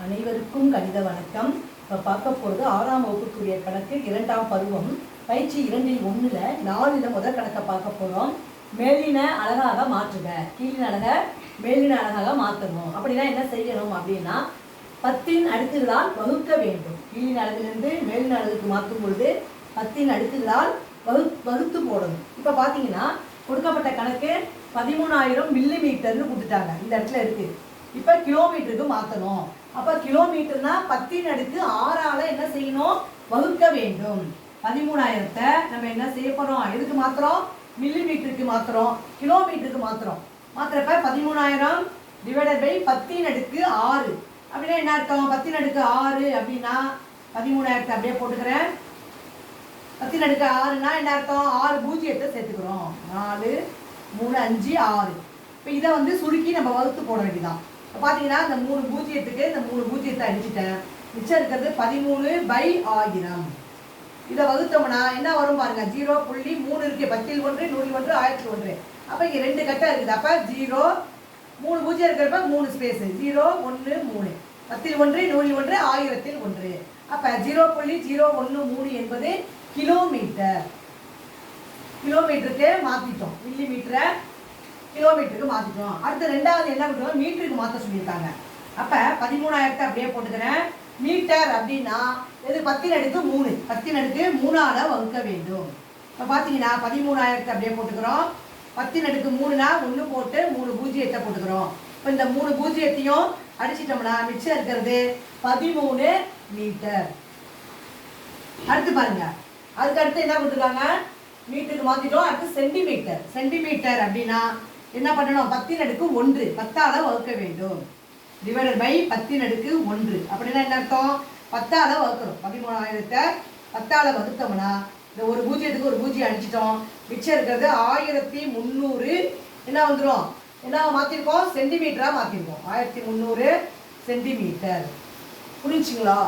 அனைவருக்கும் கணித வணக்கம். இப்போ பார்க்க போகிறது 6ஆம் வகுப்புக்குரிய கணக்கு 2ஆம் பருவம் பயிற்சி 2.1ல் 4ல் முதல் கணக்கை பார்க்க போகிறோம். மேலின அழகாக மாற்றுக. கீழின அழகை மேலின அழகாக மாற்றணும். அப்படின்னா என்ன செய்யணும் அப்படின்னா 10 அடுக்குகளால் வகுக்க வேண்டும். கீழின அழகிலிருந்து மேலின அழகுக்கு மாற்றும் பொழுது 10 அடுக்குகளால் வகுத்து போடணும். இப்போ பார்த்தீங்கன்னா கொடுக்கப்பட்ட கணக்கு 13,000 மில்லிமீட்டர்னு கொடுத்துட்டாங்க. இந்த இடத்துல இருக்குது. இப்போ கிலோமீட்டருக்கு மாற்றணும். அப்போ கிலோமீட்டர்னா 10 அடுக்கு 6ஆல் என்ன செய்யணும்? வகுக்க வேண்டும். 13,000 நம்ம என்ன செய்ய போகிறோம்? எதுக்கு மாற்றுறோம்? மில்லிமீட்டருக்கு மாற்றுறோம், கிலோமீட்டருக்கு மாற்றுறோம். மாற்றுறப்ப 13,000 டிவைடட் பை 10 அடுக்கு 6 அப்படின்னா என்ன அர்த்தம்? 10 அடுக்கு 6 அப்படின்னா 13,000 அப்படியே போட்டுக்கிறேன். 10 அடுக்கு 6னா என்ன அர்த்தம்? 6 பூஜ்ஜியத்தை சேர்த்துக்கிறோம். 4 3 5 6. இப்போ இதை சுருக்கி நம்ம வகுத்து போட வேண்டியதான். பார்த்தீங்கன்னா இந்த 3 பூஜ்ஜியத்துக்கு இந்த 3 பூஜ்ஜியத்தை அடிச்சுட்டேன். மிச்சம் இருக்கிறது 13/1000. இதை வகுத்தோம்னா என்ன வரும் பாருங்க. 0.3 இருக்கு. 10ல் 1 100ல் 1 1000ல் 1. அப்போ இங்கே 2 கட்டை இருக்குது. அப்போ 0 3 பூஜ்ஜியம் இருக்கிறப்ப 3 ஸ்பேஸ் 0 1 3. 10ல் 1 100ல் 1 1000ல் 1. அப்போ 0.013 என்பது கிலோமீட்டர். கிலோமீட்டருக்கு மாற்றிட்டோம். மில்லிமீட்டரை கிலோமீட்டருக்கு மாற்றிட்டோம். அடுத்த ரெண்டாவது என்ன பண்ணுறோம்? மீட்டருக்கு மாற்ற சொல்லியிருக்காங்க. அப்போ 13,000 அப்படியே போட்டுக்கிறேன். மீட்டர் அப்படின்னா இது 10 அடுக்கு 3. 10 அடுக்கு 3ஆல் வகுக்க வேண்டும். இப்போ பார்த்தீங்கன்னா 13,000 அப்படியே போட்டுக்கிறோம். 10 அடுக்கு 3னா 1 போட்டு 3 பூஜ்ஜியத்தை போட்டுக்கிறோம். இப்போ இந்த 3 பூஜ்ஜியத்தையும் அடிச்சிட்டோம்னா மிச்சம் இருக்கிறது 13 மீட்டர். அடுத்து பாருங்க. அதுக்கு அடுத்து என்ன கொடுத்துருக்காங்க? மீட்டருக்கு மாற்றிட்டோம். அடுத்து சென்டிமீட்டர். சென்டிமீட்டர் அப்படின்னா என்ன பண்ணணும்? 10 அடுக்கு 1 10ஆல் வகுக்க வேண்டும். டிவைடட் பை 10 அடுக்கு 1 அப்படின்னா என்ன அர்த்தம்? 10ஆல் வகுக்கிறோம். 13,000 10ஆல் வகுத்தோம்னா இந்த ஒரு பூஜ்ஜியத்துக்கு ஒரு பூஜ்ஜியம் அடிச்சிட்டோம். மிச்சம் இருக்கிறது 1300 என்ன வந்துடும்? என்ன மாற்றிருக்கோம்? சென்டிமீட்டராக மாற்றிருக்கோம். 1300 சென்டிமீட்டர். புரிஞ்சுங்களா?